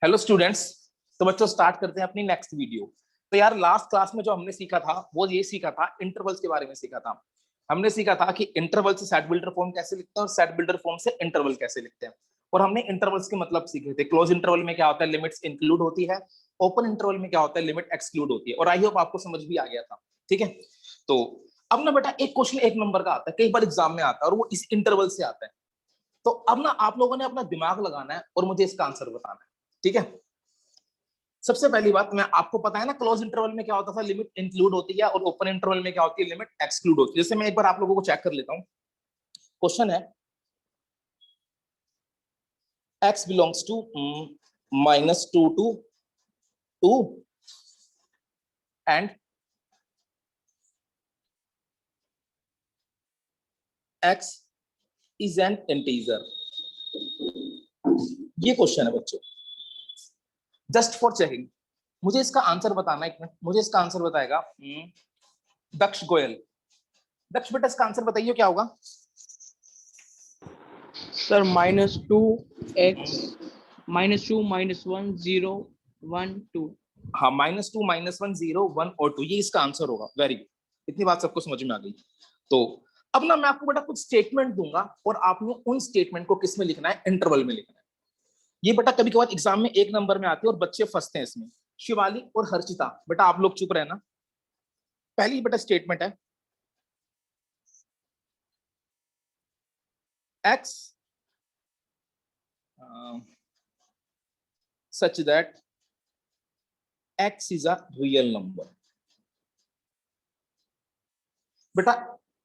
Hello students. तो बच्चों start करते हैं अपनी नेक्स्ट वीडियो। तो यार लास्ट क्लास में जो हमने सीखा था वो ये सीखा था, इंटरवल्स के बारे में सीखा था। हमने सीखा था कि इंटरवल से सेट बिल्डर फॉर्म कैसे लिखते हैं और सेट बिल्डर फॉर्म से इंटरवल कैसे लिखते हैं। और हमने इंटरवल्स के मतलब सीखे थे। क्लोज इंटरवल में क्या होता है, लिमिट्स इंक्लूड होती है। ओपन इंटरवल में क्या होता है, लिमिट एक्सक्लूड होती है। और आई होप आपको समझ भी आ गया था। ठीक है, तो अब ना बेटा एक क्वेश्चन एक नंबर का आता है, कई बार एग्जाम में आता है और वो इस इंटरवल से आता है। तो अब ना आप लोगों ने अपना दिमाग लगाना है और मुझे इसका आंसर बताना है। ठीक है, सबसे पहली बात, मैं आपको पता है ना क्लोज इंटरवल में क्या होता था, लिमिट इंक्लूड होती है, और ओपन इंटरवल में क्या होती है, लिमिट एक्सक्लूड होती है। जैसे मैं एक बार आप लोगों को चेक कर लेता हूं। क्वेश्चन है x belongs to -2 to 2 and x is an integer. ये क्वेश्चन है बच्चों, जस्ट फॉर चेकिंग। मुझे इसका आंसर बताना है, एक मिनट। मुझे इसका आंसर बताएगा दक्ष गोयल। दक्ष बेटा इसका आंसर बताइए क्या होगा। Sir -2x -2 -1 0 1 2। हाँ, -2 -1 0 1 और 2, ये इसका आंसर होगा। वेरी गुड, इतनी बात सबको समझ में आ गई। तो अब ना मैं आपको बेटा कुछ स्टेटमेंट दूंगा और आपने उन स्टेटमेंट को किस में लिखना है, इंटरवल में लिखना है। ये बेटा कभी कभार एग्जाम में एक नंबर में आती है और बच्चे फंसते हैं इसमें। शिवाली और हर्षिता, बेटा आप लोग चुप रहना। पहली बेटा स्टेटमेंट है x such that x is a real number। बेटा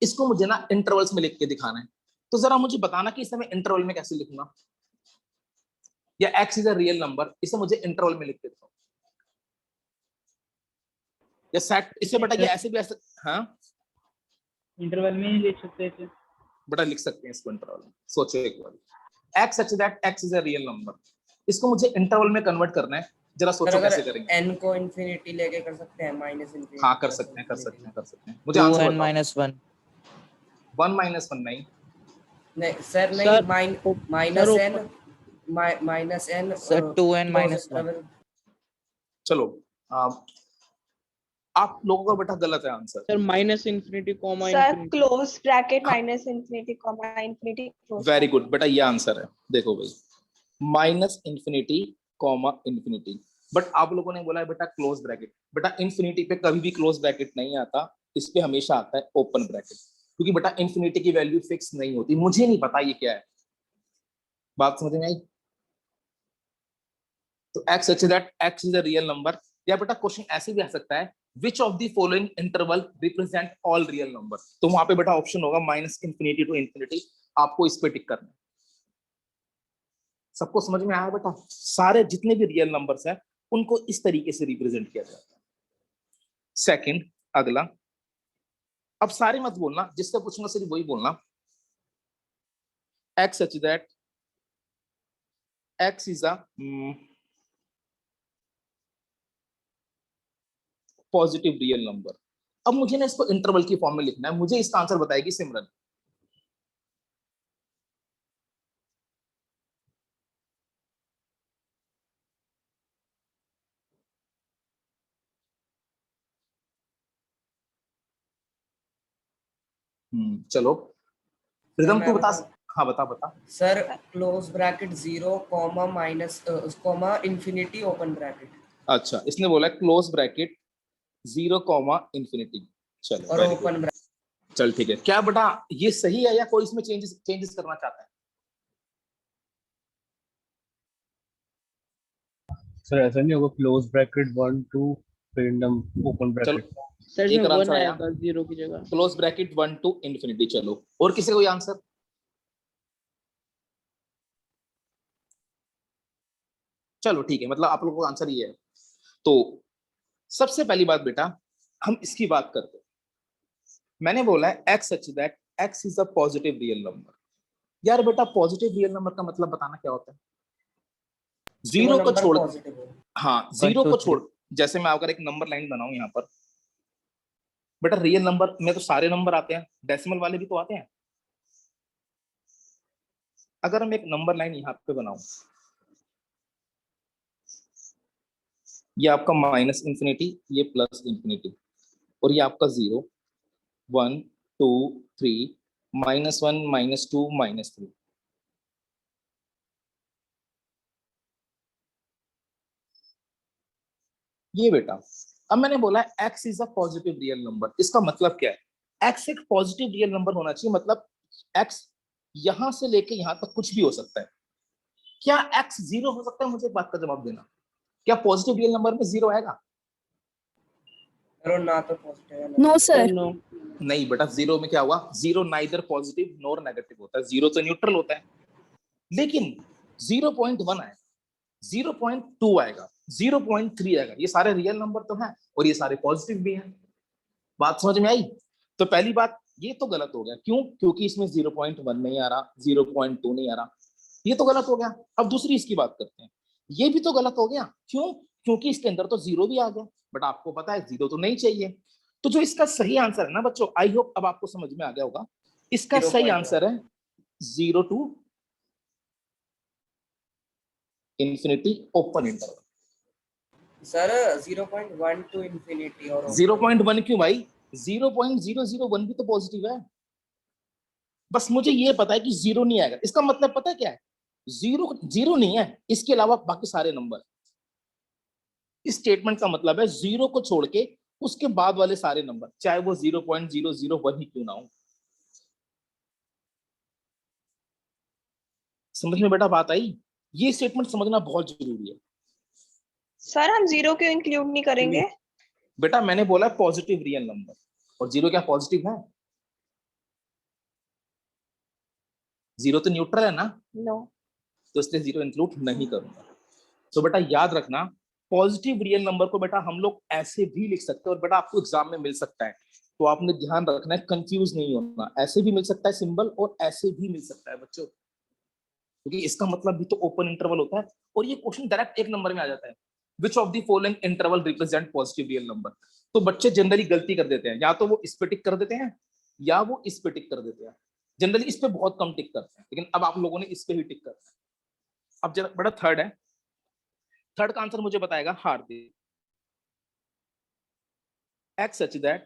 इसको मुझे ना इंटरवल्स में लिख के दिखाना है। तो जरा मुझे बताना कि इसे मैं इंटरवल में कैसे लिखूंगा, या x is a real number, इसे मुझे इंटरवल में लिख के दिखाओ। या सेट, इसे बेटा ये ऐसे भी ऐसे, हाँ इंटरवल में ही लिख सकते थे बेटा, लिख सकते हैं इसको इंटरवल में। सोचो एक बार, x such that x is a real number, इसको मुझे इंटरवल में कन्वर्ट करना है। जरा सोचो कैसे करेंगे। n को इंफिनिटी लेके कर सकते हैं, माइनस इंफिनिटी। हाँ कर सकते हैं, कर सकते हैं, कर सकते हैं। मुझे आंसर बताओ। 2n-1 1 - 1 नहीं, नहीं सर, नहीं sir, minus n sir 2n-1 चलो आप लोगों का बेटा गलत है answer. Sir -∞, sir close bracket -∞, infinity close. Very good बेटा, ये आंसर है। देखो भाई, -∞, बट आप लोगों ने बोला है बेटा क्लोज ब्रैकेट। बेटा इंफिनिटी पे कभी भी क्लोज ब्रैकेट नहीं आता, इस पे हमेशा आता है ओपन ब्रैकेट, क्योंकि बेटा इंफिनिटी की वैल्यू फिक्स नहीं होती। मुझे नहीं पता ये क्या है, बात समझ में आई। तो x such that x is a real number. या बेटा क्वेश्चन ऐसे भी आ सकता है, which of the following interval represent all real number. तो वहां पे बेटा ऑप्शन होगा -∞ to ∞। आपको इस पे टिक करना है। सबको समझ में आया बेटा? सारे जितने भी रियल नंबर्स हैं उनको इस तरीके से रिप्रेजेंट किया जाता है। सेकंड, अगला, अब सारे मत बोलना, जिससे पूछूंगा सिर्फ वही बोलना। x such that x is a positive real number. अब मुझे ना इसको इंटरवल की फॉर्म में लिखना है। मुझे इसका आंसर बताएगी सिमरन। चलो रिदम तू बता। हाँ बता बता sir, close bracket 0 comma minus comma infinity open bracket. अच्छा, इसने बोला क्लोज ब्रैकेट 0 ∞। चलो और ओपन ब्रैकेट। चल ठीक है। क्या बेटा ये सही है या कोई इसमें चेंजेस करना चाहता है? सर ऐसा नहीं होगा, क्लोज ब्रैकेट 1 2 पेंडम ओपन ब्रैकेट। सर एक इसमें 1 आंसर आया, आएगा 0 की जगह। Close bracket 1 to ∞। चलो, और किसी का कोई आंसर? चलो ठीक है, मतलब आप लोगों का आंसर ये है। तो सबसे पहली बात बेटा, हम इसकी बात करते हैं। मैंने बोला है x such that x is a positive real number. यार बेटा पॉजिटिव रियल नंबर का मतलब बताना क्या होता है? जीरो को छोड़, हाँ जीरो को छोड़, जैसे मैं अगर एक नंबर लाइन बनाऊं यहाँ पर, बेटा रियल नंबर में तो सारे नंबर आते हैं, डेसिमल वाले भी तो आते हैं। अगर मैं एक नंबर लाइन यहाँ पे बनाऊं, ये आपका माइनस इंफिनिटी, ये प्लस इंफिनिटी, और ये आपका 0 1 2 3 -1 -2 -3। ये बेटा, अब मैंने बोला x is a positive real number, इसका मतलब क्या है? x एक पॉजिटिव रियल नंबर होना चाहिए, मतलब x यहां से लेके यहां तक कुछ भी हो सकता है। क्या x 0 हो सकता है? मुझे एक बात का जवाब देना, क्या पॉजिटिव रियल नंबर में 0 आएगा? और ना तो पॉजिटिव है ना No, सर sir. नो। नहीं बेटा, 0 में क्या हुआ? 0 नाइदर पॉजिटिव नॉर नेगेटिव होता है, 0 तो न्यूट्रल होता है। लेकिन 0.1 आएगा, 0.2 आएगा, 0.3 आएगा, ये सारे रियल नंबर तो हैं और ये सारे पॉजिटिव भी हैं। बात समझ में आई? तो पहली बात, ये तो गलत हो गया। क्यों? क्योंकि इसमें 0.1 नहीं आ रहा, 0.2 नहीं आ रहा, ये तो गलत हो गया। अब दूसरी इसकी बात करते हैं, ये भी तो गलत हो गया। क्यों? क्योंकि इसके अंदर तो 0 भी आ गया, बट आपको पता है 0 तो नहीं चाहिए। तो जो इसका सही आंसर है ना बच्चों, आई होप अब आपको समझ में आ गया होगा, इसका सही 0.1 आंसर है 0 to infinity open interval. Sir 0.1 to infinity और 0.1 क्यों भाई? 0.001 भी तो पॉजिटिव है। बस मुझे ये पता है कि 0 नहीं आएगा, इसका मतलब पता है क्या है? 0 नहीं है, इसके अलावा बाकी सारे नंबर। इस स्टेटमेंट का मतलब है 0 को छोड़ के उसके बाद वाले सारे नंबर, चाहे वो 0.001 ही क्यों ना हो। समझ में बेटा बात आई? ये स्टेटमेंट समझना बहुत जरूरी है। सर हम 0 क्यों इंक्लूड नहीं करेंगे? बेटा मैंने बोला पॉजिटिव रियल नंबर, और 0 क्या पॉजिटिव है? 0 तो न्यूट्रल है ना, नो। तो इसलिए 0 इंक्लूड नहीं करूंगा। तो बेटा याद रखना, पॉजिटिव रियल नंबर को बेटा हम लोग ऐसे भी लिख सकते हैं, और बेटा आपको एग्जाम में मिल सकता है, तो आपने ध्यान रखना है, कंफ्यूज नहीं होना। ऐसे भी मिल सकता है सिंबल, और ऐसे भी मिल सकता है बच्चों, क्योंकि इसका मतलब भी तो ओपन इंटरवल होता है। और ये क्वेश्चन डायरेक्ट एक नंबर में आ जाता है, which of the following interval represent positive real number. तो बच्चे जनरली गलती कर देते हैं, या तो वो इस पे टिक कर देते हैं, या वो इस पे टिक कर देते हैं। जनरली इस पे बहुत कम टिक करते हैं, लेकिन अब आप लोगों ने इस पे ही टिक करना है। अब जरा बड़ा थर्ड है, थर्ड का आंसर मुझे बताएगा Hardik. x such that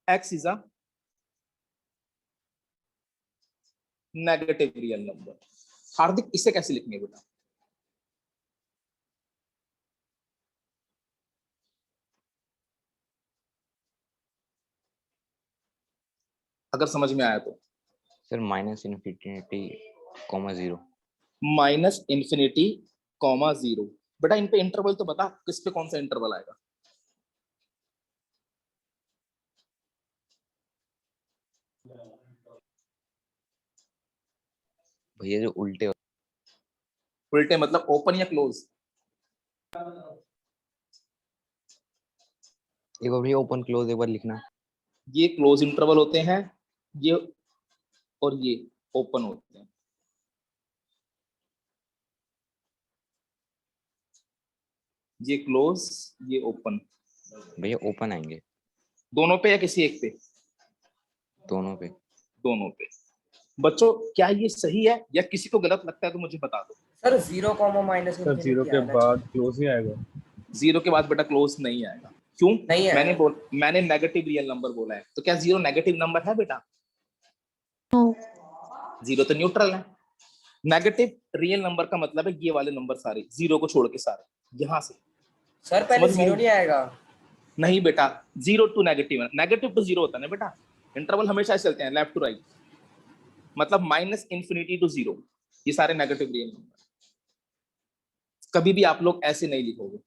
x is a negative real number. Hardik इसे कैसे लिखेंगे बेटा? अगर समझ में आया तो। Sir minus infinity comma 0। Minus infinity comma 0। बेटा इन पे इंटरवल तो बता, किस पे कौन सा इंटरवल आएगा? भैया जो उल्टे उल्टे मतलब ओपन या क्लोज? एक बार भैया ओपन क्लोज एक बार लिखना। ये क्लोज इंटरवल होते हैं, ये और ये ओपन होते हैं। ये क्लोज, ये ओपन। भैया ओपन आएंगे दोनों पे या किसी एक पे? दोनों पे। दोनों पे। बच्चों क्या ये सही है, या किसी को गलत लगता है तो मुझे बता दो। सर 0 कॉमा माइनस सर 0 के बाद क्लोज ही आएगा। 0 के बाद बेटा क्लोज नहीं आएगा। क्यों? नहीं है। मैंने नेगेटिव रियल नंबर बोला है, तो क्या 0 नेगेटिव नंबर है बेटा? No. 0 तो न्यूट्रल है। नेगेटिव रियल नंबर का मतलब है ये वाले नंबर सारे, 0 को छोड़ के सारे, यहां से। सर पहले समझ में 0 आई? नहीं आएगा। नहीं बेटा, 0 टू नेगेटिव है, नेगेटिव टू 0 होता है ना बेटा। इंटरवल हमेशा चलते हैं लेफ्ट टू राइट, मतलब माइनस इंफिनिटी टू 0, ये सारे नेगेटिव रियल नंबर। कभी भी आप लोग ऐसे नहीं लिखोगे,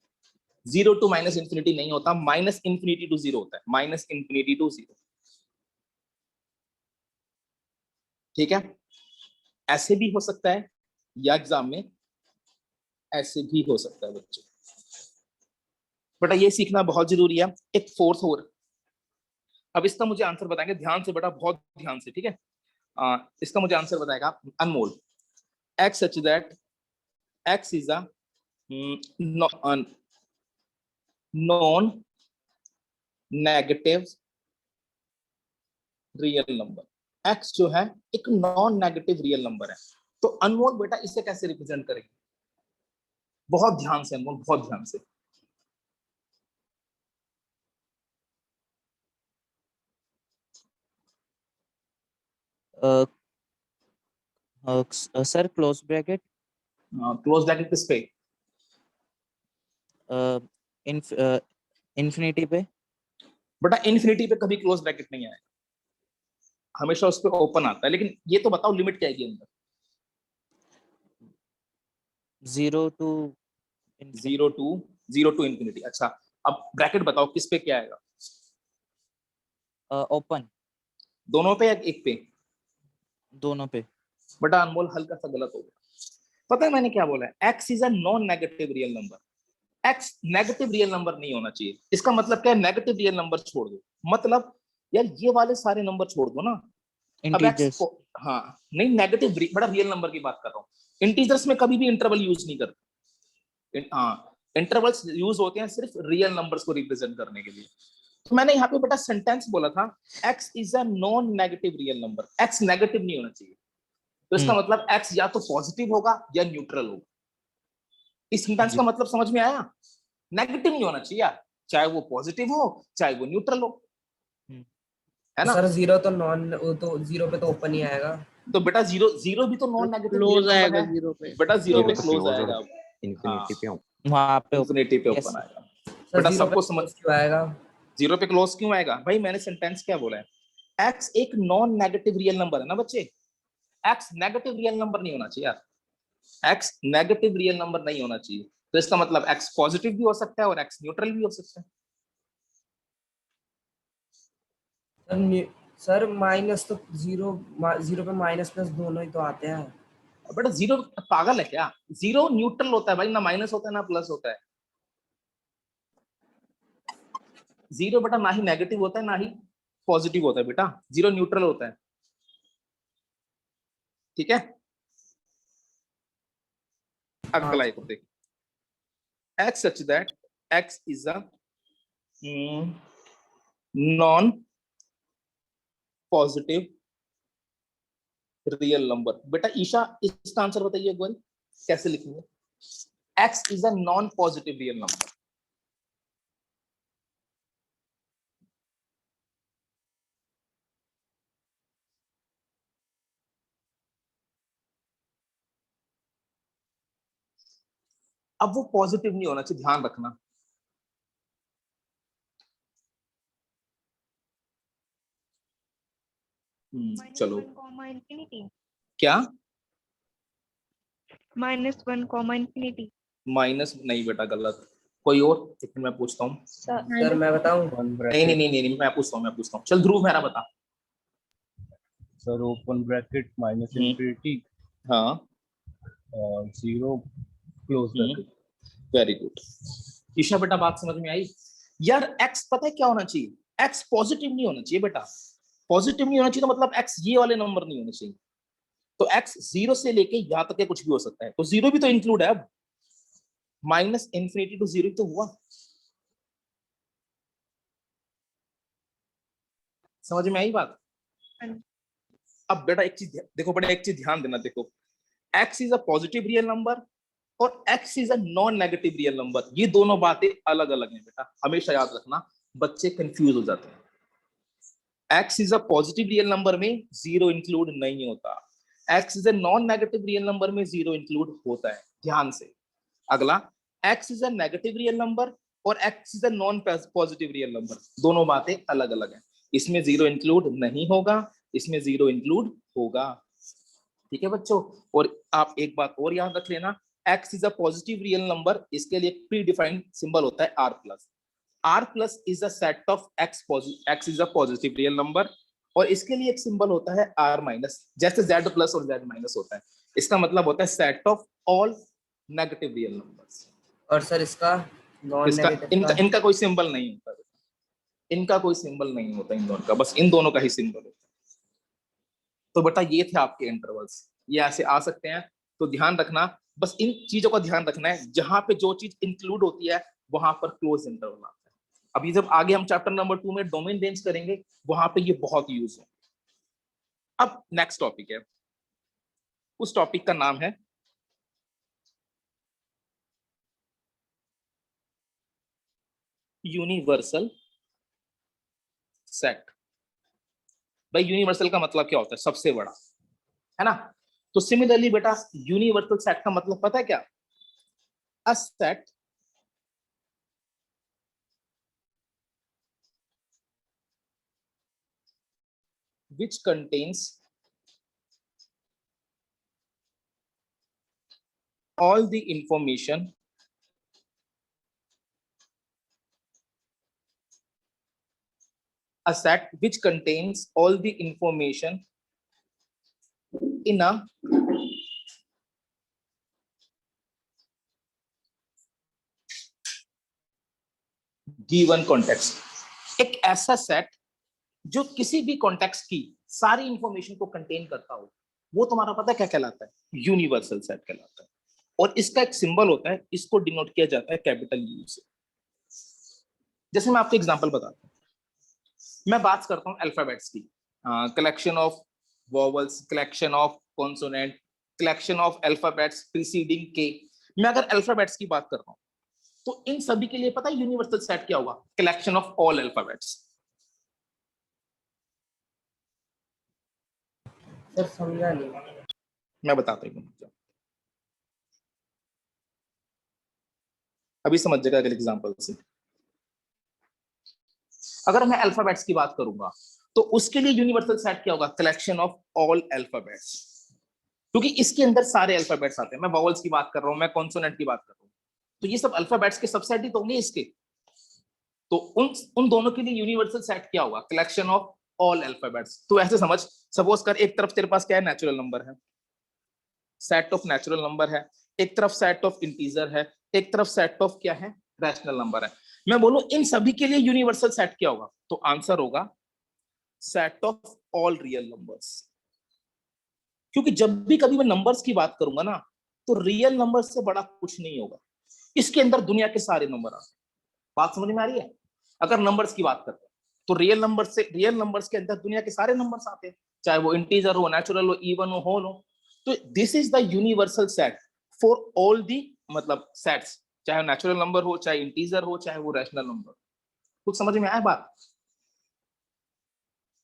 0 टू माइनस इंफिनिटी नहीं होता, माइनस इंफिनिटी टू 0 होता है, माइनस इंफिनिटी टू 0। ठीक है? ऐसे भी हो सकता है, या एग्जाम में ऐसे भी हो सकता है बच्चों। बेटा ये सीखना बहुत जरूरी है। एक फोर्थ और, अब इसका मुझे आंसर बताएंगे ध्यान से बेटा, बहुत ध्यान से, ठीक है? इसका मुझे आंसर बताएगा अनमोल। x such that x is a non negative real number. x जो है एक नॉन नेगेटिव रियल नंबर है, तो अनमोल बेटा इसे कैसे रिप्रेजेंट करेंगे? बहुत ध्यान से अनमोल, बहुत ध्यान से। Sir close bracket close bracket किस पे? इन्फिनिटी पे बेटा इन्फिनिटी पे कभी क्लोज ब्रैकेट नहीं आएगा, हमेशा उस पे ओपन आता है। लेकिन ये तो बताओ लिमिट क्या आएगी अंदर? 0 to जीरो टू इन्फिनिटी। अच्छा अब ब्रैकेट बताओ किस पे क्या आएगा? ओपन दोनों पे या एक पे? दोनों पे। बेटा अनमोल हल्का सा गलत हो गया। पता है मैंने क्या बोला है? X is a non negative real number. X negative real number नहीं होना चाहिए। इसका मतलब क्या है? नेगेटिव रियल नंबर छोड़ दो, मतलब यार ये वाले सारे नंबर छोड़ दो ना। अब एक्स इंटीजर्स को, हाँ नहीं, नेगेटिव बड़ा रियल नंबर की बात कर रहा हूँ। इंटीजर्स में कभी भी इंटरवल यूज नहीं करते। हाँ इंटरवल्स यूज होते हैं सिर्फ रियल नंबर्स को रिप्रेजेंट करने के लिए। तो मैंने यहाँ पे बेटा सेंटेंस बोला था x is a non negative real number. X negative नहीं होना चाहिए, तो इसका मतलब एक्स या तो पॉजिटिव होगा या न्यूट्रल होगा। इस सेंटेंस का मतलब समझ में आया? नेगेटिव नहीं होना चाहिए यार, चाहे वो पॉजिटिव हो चाहे वो न्यूट्रल हो, है ना? सर जीरो तो नॉन, तो जीरो पे तो ओपन ही आएगा। तो बेटा जीरो जीरो भी तो non negative real close number आएगा है। जीरो पे। बेटा जीरो पे Close. क्लोज क्लोज आएगा। और हाँ इन्फिनिटी पे वहां पे इन्फिनिटी पे यस ओपन आएगा। सर बेटा जीरो पे सबको समझ, close क्यों आएगा? जीरो पे क्लोज क्यों आएगा भाई? मैंने सेंटेंस क्या बोला है? एक्स एक नॉन नेगेटिव रियल नंबर है ना बच्चे। एक्स नेगेटिव रियल नंबर नहीं होना चाहिए यार, एक्स नेगेटिव रियल नंबर नहीं होना चाहिए। तो इसका मतलब एक्स पॉजिटिव भी हो सकता है और एक्स न्यूट्रल भी हो सकता है। सर माइनस तो जीरो, जीरो पे माइनस प्लस दोनों ही तो आते हैं। बेटा जीरो पागल है क्या? जीरो न्यूट्रल होता है भाई, ना माइनस होता है ना प्लस होता है। जीरो बेटा ना ही नेगेटिव होता है ना ही पॉजिटिव होता है, बेटा जीरो न्यूट्रल होता है। ठीक है, हाँ अगला एक देख, x such that x is a non positive real number. बेटा ईशा इसका आंसर बताइए एक बार, कैसे लिखेंगे? X is a non positive real number. अब वो पॉजिटिव नहीं होना चाहिए, ध्यान रखना। चलो -1, क्या? -1, माइनस नहीं बेटा गलत, कोई और, लेकिन मैं पूछता हूँ। sir. सर मैं बताऊं? वन नहीं नहीं ब्रैकेट नहीं नहीं, मैं पूछता हूँ। चल ध्रुव मेरा बता। Sir open bracket minus infinity हाँ और zero close bracket. Very good. Isha बेटा बात समझ में आई? यार एक्स पता है क्या होना चाहिए? एक्स पॉजिटिव नहीं होना चाहिए बेटा। पॉजिटिव नहीं होना चाहिए तो मतलब एक्स ये वाले नंबर नहीं होने चाहिए। तो एक्स जीरो से लेके यहां तक के कुछ भी हो सकता है, तो जीरो भी तो इंक्लूड है। अब माइनस इन्फिनिटी टू जीरो तो हुआ, समझ में आई बात? अब बेटा एक चीज देखो, बेटा एक चीज ध्यान देना, देखो X is a positive real number और X is a non negative real number, ये दोनों बातें अलग अलग हैं बेटा, हमेशा याद रखना, बच्चे कंफ्यूज हो जाते हैं। X is a positive real number में जीरो इंक्लूड नहीं होता, X is a non negative real number में जीरो इंक्लूड होता है, ध्यान से। अगला, X is a negative real number और X is a non positive real number, दोनों बातें अलग अलग हैं। इसमें जीरो इंक्लूड नहीं होगा, इसमें जीरो इंक्लूड होगा। ठीक है बच्चों, और आप एक बात और याद रख लेना, x is a positive real number, इसके लिए प्री डिफाइंड सिंबल होता है r plus. r plus is a set of x is a positive real number, और इसके लिए एक सिंबल होता है r माइनस, जैसे z प्लस और z माइनस होता है। इसका मतलब होता है set of all negative real numbers. और सर इसका नॉन इसका नेगेटिव इनका का? इनका कोई सिंबल नहीं होता, इनका कोई सिंबल नहीं होता इन दोनों का, बस इन दोनों का ही सिंबल होता है। तो बेटा ये थे आपके इंटरवल्स, ये ऐसे आ सकते हैं, तो ध्यान रखना, बस इन चीजों का ध्यान रखना है, जहां पे जो चीज इंक्लूड होती है वहां पर क्लोज इंटरवल आता है। अभी जब आगे हम चैप्टर नंबर 2 में डोमेन रेंज करेंगे, वहां पे ये बहुत यूज है। अब नेक्स्ट टॉपिक है, उस टॉपिक का नाम है यूनिवर्सल सेट। भाई यूनिवर्सल का मतलब क्या होता है? सबसे बड़ा, है ना? तो सिमिलरली बेटा यूनिवर्सल सेट का मतलब पता है क्या? A set which contains all the information a set which contains all the information in a given context। एक ऐसा सेट जो किसी भी कॉन्टेक्स्ट की सारी इंफॉर्मेशन को कंटेन करता हो, वो तुम्हारा पता है क्या कहलाता है? यूनिवर्सल सेट कहलाता है। और इसका एक सिंबल होता है, इसको डिनोट किया जाता है कैपिटल यू से। जैसे मैं आपको एग्जांपल बताता हूँ, मैं बात करता हूँ अल्फाबेट्स की, collection of vowels, collection of consonant, collection of alphabets preceding के। मैं अगर अल्फाबेट्स की बात कर रहा हूँ तो इन सभी के लिए पता है यूनिवर्सल सेट क्या होगा? Collection of all alphabets. Sir समझा नहीं। मैं बताता हूँ, अभी समझ जाएगा अगले एग्जांपल से। अगर मैं अल्फाबेट्स की बात करूंगा तो उसके लिए यूनिवर्सल सेट क्या होगा? कलेक्शन ऑफ ऑल अल्फाबेट्स, क्योंकि इसके अंदर सारे अल्फाबेट्स आते हैं। मैं वॉवल्स की बात कर रहा हूं, मैं कॉन्सोनेंट की बात कर रहा हूं, तो ये सब अल्फाबेट्स के सबसेट ही तो होंगे इसके। तो उन दोनों के लिए यूनिवर्सल सेट क्या होगा? Collection of all alphabets. तो ऐसे समझ, सपोज कर एक तरफ तेरे पास क्या है? नेचुरल नंबर है, सेट ऑफ नेचुरल नंबर है, एक तरफ सेट ऑफ इंटीजर है, एक तरफ सेट ऑफ क्या है? रैशनल नंबर है। मैं बोलूं इन सभी के लिए यूनिवर्सल सेट क्या होगा? तो आंसर होगा set of all real numbers. क्योंकि जब भी कभी मैं नंबर्स की बात करूंगा ना, तो रियल नंबर से बड़ा कुछ नहीं होगा, इसके अंदर दुनिया के सारे नंबर आते हैं। बात समझ में आ रही है? अगर नंबर्स की बात करते हैं तो रियल नंबर्स के अंदर दुनिया के सारे नंबर्स आते हैं, चाहे वो इंटीजर हो, नेचुरल हो, इवन हो, होल हो। तो this is the universal set for all the, मतलब सेट्स, चाहे नेचुरल नंबर हो, चाहे इंटीजर हो, चाहे वो रैशनल नंबर। कुछ समझ में आया बात?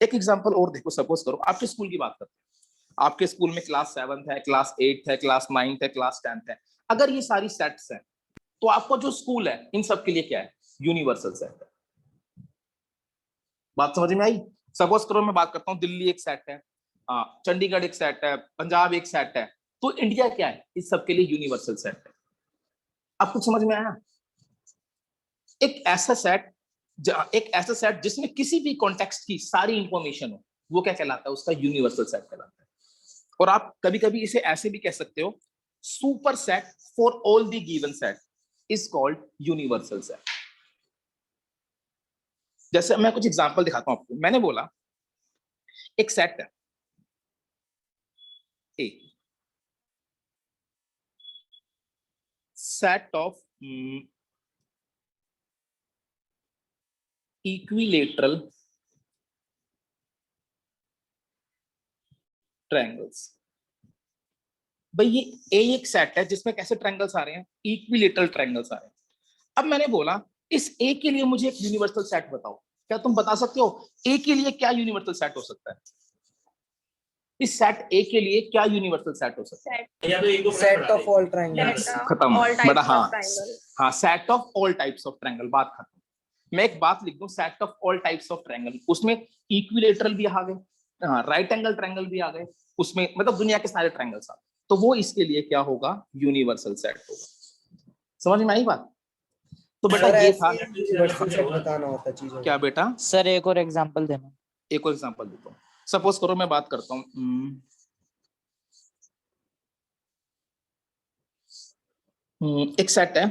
एक एग्जांपल और देखो, सपोज करो आपके स्कूल की बात करते हैं। आपके स्कूल में क्लास 7th है, क्लास 8th है, क्लास 9th है, क्लास 10th है। अगर ये सारी सेट्स हैं तो आपका जो स्कूल है इन सब के लिए क्या है? यूनिवर्सल सेट है। बात समझ में आई? सपोज करो मैं बात करता हूँ दिल्ली एक सेट है, चंडीगढ़ एक सेट है, पंजाब एक सेट है, तो इंडिया क्या है? इस सब के लिए यूनिवर्सल सेट है। अब कुछ समझ में आया? एक ऐसा सेट जिसमें किसी भी कॉन्टेक्स्ट की सारी इंफॉर्मेशन हो, वो क्या कहलाता है? उसका यूनिवर्सल सेट कहलाता है। और आप कभी कभी इसे ऐसे भी कह सकते हो, super set for all the given set is called universal set. जैसे मैं कुछ एग्जांपल दिखाता हूं आपको। मैंने बोला एक सेट है ए, सेट ऑफ इक्विलेटरल ट्रायंगल्स। भाई ये ए एक सेट है जिसमें कैसे ट्रायंगल्स आ रहे हैं? इक्विलेटरल ट्रायंगल्स आ रहे हैं। अब मैंने बोला इस ए के लिए मुझे एक यूनिवर्सल सेट बताओ। क्या तुम बता सकते हो ए के लिए क्या यूनिवर्सल सेट हो सकता है? इस सेट ए के लिए क्या यूनिवर्सल सेट हो सकता है? Set of all triangles. खत्म। all बड़ा types हाँ, of triangle. हाँ, set of all types of triangle. बात खत्म। मैं एक बात लिख दूं, set of all types of triangle, उसमें इक्विलेटरल भी आ गए, राइट एंगल ट्रायंगल भी आ गए, उसमें मतलब दुनिया के सारे ट्रायंगल्स आ गए, तो वो इसके लिए क्या होगा? यूनिवर्सल सेट होगा। समझ में आई बात? तो बेटा ये था यूनिवर्सल सेट बताना होता चीजों। क्या बेटा? सर एक और एग्जांपल देना। एक और एग्जांपल देता हूँ। सपोज करो मैं बात करता हूँ, एक सेट है,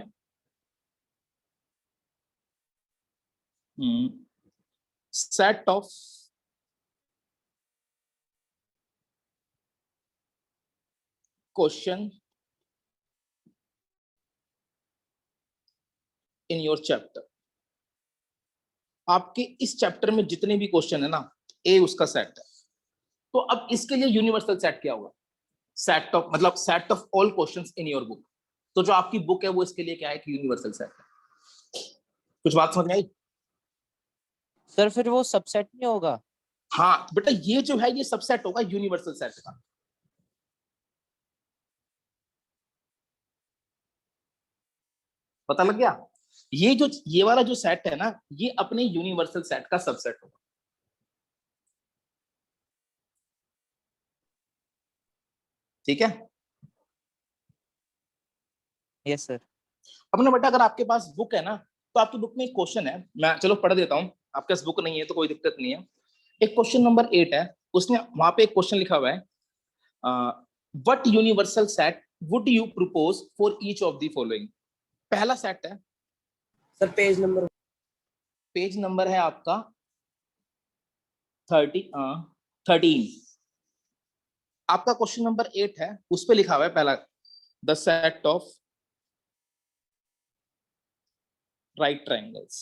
set of question in your chapter. आपके इस चैप्टर में जितने भी क्वेश्चन है ना, ए उसका सेट है। तो अब इसके लिए यूनिवर्सल सेट क्या होगा? सेट ऑफ, मतलब set of all questions in your book. तो जो आपकी बुक है वो इसके लिए क्या है? कि यूनिवर्सल सेट है। कुछ बात समझ में आई? सर फिर वो सबसेट नहीं होगा? हाँ बेटा ये जो है ये सबसेट होगा यूनिवर्सल सेट का। पता लग गया? ये जो ये वाला जो सेट है ना ये अपने यूनिवर्सल सेट का सबसेट होगा। ठीक है? Yes sir. अब ना बेटा अगर आपके पास बुक है ना तो आपकी बुक में एक क्वेश्चन है, मैं चलो पढ़ देता हूँ, आपके पास बुक नहीं है तो कोई दिक्कत नहीं है। एक क्वेश्चन नंबर 8 है, उसने वहां पे एक क्वेश्चन लिखा हुआ है, what universal set would you propose for each of the following. पहला सेट है, सर पेज नंबर है आपका 13। आपका क्वेश्चन नंबर 8 है, उस पे लिखा हुआ है पहला, the set of right triangles.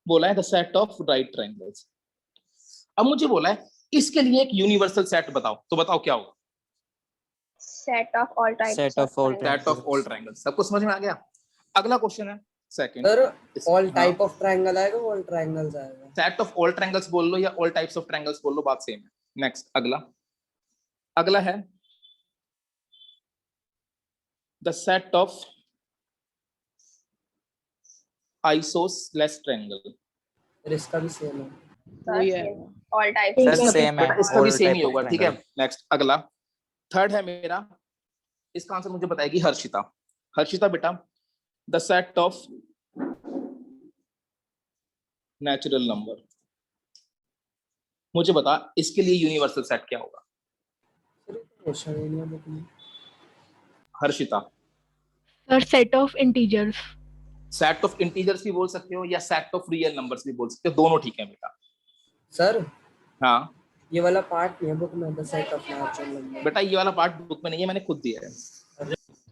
बोला है the set of right triangles. अब मुझे बोला है इसके लिए एक यूनिवर्सल सेट बताओ, तो बताओ क्या होगा? Set of all types Set of all triangles. Set of all triangles. सबको समझ में आ गया? अगला क्वेश्चन है second, sir all type of triangle आएगा, ऑल ट्रायंगल्स आएगा। सेट ऑफ ऑल ट्रायंगल्स बोल लो या ऑल टाइप्स ऑफ ट्रायंगल्स बोल लो, बात सेम है। नेक्स्ट अगला है the set of isosceles triangle. फिर इसका भी सेम है। वही है। All types. सर सेम है, बेटा इसका भी all same type he of होगा। ठीक है, triangle। नेक्स्ट अगला थर्ड है मेरा, इसका आंसर मुझे बताएगी हर्षिता। हर्षिता बेटा the set of natural number, मुझे बता इसके लिए यूनिवर्सल सेट क्या होगा? सर क्वेश्चन ही नहीं है बुक में। Harshita sir set of integers. Set of integers भी बोल सकते हो या सेट ऑफ रियल नंबर्स भी बोल सकते हो, दोनों ठीक है बेटा। सर हाँ ये वाला पार्ट नहीं है बुक में, the set of natural number. बेटा ये वाला पार्ट बुक में नहीं है, मैंने खुद दिया है।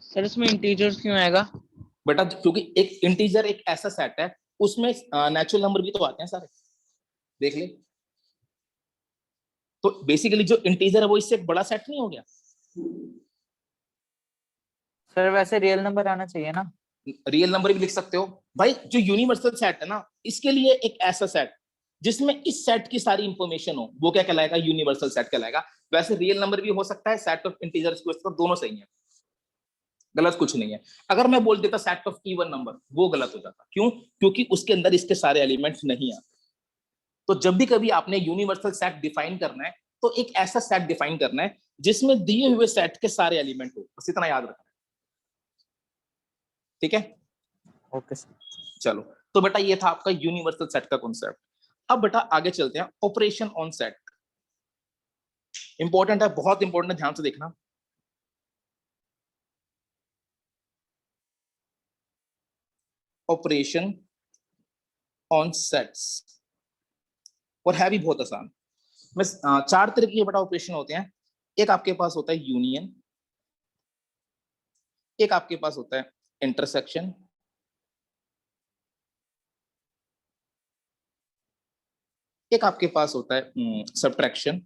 सर इसमें इंटीजर्स क्यों आएगा? बेटा क्योंकि एक इंटीजर एक ऐसा सेट है उसमें नेचुरल नंबर भी तो आते हैं सारे, देख ले। तो बेसिकली जो इंटीजर है वो इससे एक बड़ा सेट नहीं हो गया? सर वैसे रियल नंबर आना चाहिए ना। रियल नंबर भी लिख सकते हो भाई। जो यूनिवर्सल सेट है ना इसके लिए एक ऐसा सेट जिसमें इस सेट की सारी इंफॉर्मेशन हो वो क्या कहलाएगा? यूनिवर्सल सेट कहलाएगा। वैसे रियल नंबर भी हो सकता है, सेट ऑफ इंटीजर्स दोनों सही है, गलत कुछ नहीं है। अगर मैं बोल देता सेट ऑफ इवन नंबर वो गलत हो जाता। क्यों? क्योंकि उसके अंदर इसके सारे एलिमेंट्स नहीं आते। तो जब भी कभी आपने यूनिवर्सल सेट डिफाइन करना है तो एक ऐसा सेट डिफाइन करना है जिसमें दिए हुए सेट के सारे एलिमेंट हो, बस इतना याद रखना है। ठीक है, ओके सर। चलो तो बेटा ये था आपका यूनिवर्सल सेट का कॉन्सेप्ट। अब बेटा आगे चलते हैं, ऑपरेशन ऑन सेट। इंपॉर्टेंट है, बहुत इंपॉर्टेंट है, ध्यान से देखना। ऑपरेशन ऑन सेट्स, और है भी बहुत आसान। मैं 4 तरह के बेटा ऑपरेशन होते हैं। एक आपके पास होता है यूनियन, एक आपके पास होता है इंटरसेक्शन, एक आपके पास होता है सब्ट्रैक्शन,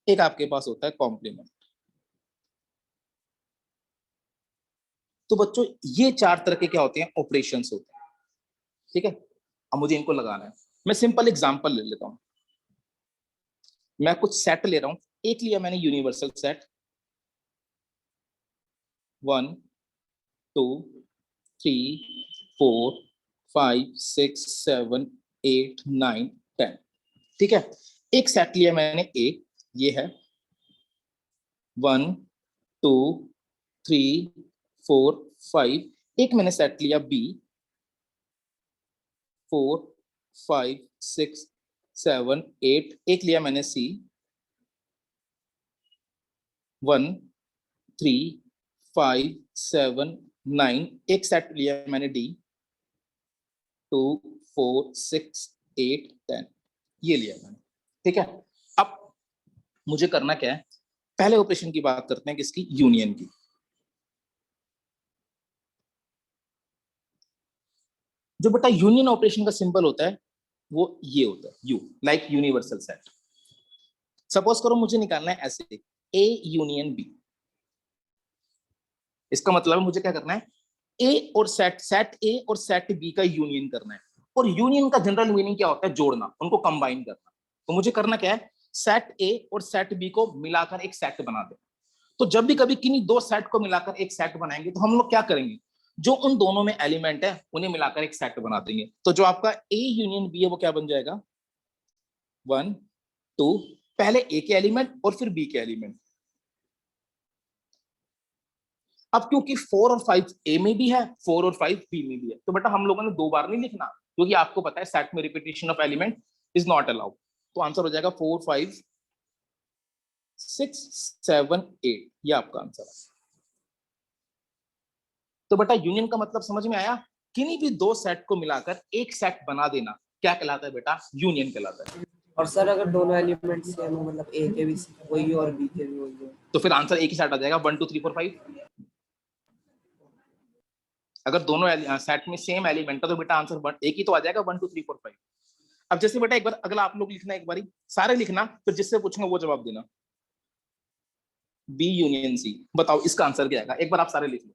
एक आपके पास होता है कॉम्प्लीमेंट। तो बच्चों ये 4 तरह के क्या होते हैं? ऑपरेशंस होते हैं। ठीक है, अब मुझे इनको लगाना है। मैं सिंपल एग्जांपल ले लेता हूं। मैं कुछ सेट ले रहा हूं, एक लिया मैंने यूनिवर्सल सेट 1 2 3 4 5 6 7 8 9 10। ठीक है, एक सेट लिया मैंने ए, ये है 1 2 3 4 5। एक मैंने सेट लिया बी 4 5 6 7 8। एक लिया मैंने सी 1 3 5 7 9। एक सेट लिया मैंने डी 2 4 6 8 10। ये लिया मैंने। ठीक है, अब मुझे करना क्या है? पहले ऑपरेशन की बात करते हैं, किसकी? यूनियन की। जो बेटा यूनियन ऑपरेशन का सिंबल होता है वो ये होता है you, like universal set. Suppose करो मुझे निकालना है ऐसे ए यूनियन बी। इसका मतलब मुझे क्या करना है? ए और सेट ए और सेट बी का यूनियन करना है, और यूनियन का जनरल मीनिंग क्या होता है? जोड़ना, उनको कंबाइन करना। तो मुझे करना क्या है? सेट ए और सेट बी को मिलाकर एक सेट बना दे। तो जब भी कभी किन्हीं दो सेट को मिलाकर एक सेट बनाएंगे तो हम लोग क्या करेंगे? जो उन दोनों में एलिमेंट है उन्हें मिलाकर एक सेट बना देंगे। तो जो आपका ए यूनियन बी है वो क्या बन जाएगा? 1 2, पहले ए के एलिमेंट और फिर बी के एलिमेंट। अब क्योंकि 4 और 5 ए में भी है, 4 और 5 बी में भी है, तो बेटा हम लोगों ने दो बार नहीं लिखना, क्योंकि आपको पता है सेट में repetition of element is not allowed. तो आंसर हो जाएगा 4 5 6 7 8, ये आपका आंसर है। तो बेटा यूनियन का मतलब समझ में आया? किन्हीं भी दो सेट को मिलाकर एक सेट बना देना क्या कहलाता है बेटा? यूनियन कहलाता है। और सर अगर दोनों एलिमेंट सेम हो, मतलब ए के भी वही हो और बी के भी वही हो, तो फिर आंसर एक ही सेट आ जाएगा 1 2 3 4 5। अगर दोनों सेट में सेम एलिमेंट है तो बेटा आंसर एक ही तो आ जाएगा 1 2 3 4 5। अब जैसे बेटा एक बार अगला आप लोग लिखना, एक बारी सारे लिखना, फिर जिससे पूछूंगा वो जवाब देना। बी यूनियन सी, बताओ इसका आंसर क्या आएगा? एक बार आप सारे लिख लो।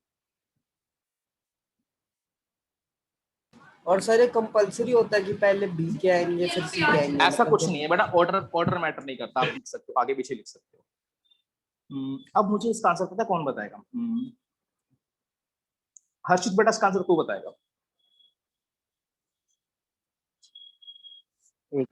और सर ये कंपलसरी होता है कि पहले बी के आएंगे फिर सी के आएंगे? ऐसा कुछ नहीं है बेटा, ऑर्डर मैटर नहीं करता, आप लिख सकते हो, आगे पीछे लिख सकते हो। अब मुझे इसका आंसर पता है, कौन बताएगा? हर्षित बेटा इसका आंसर तू बताएगा। एक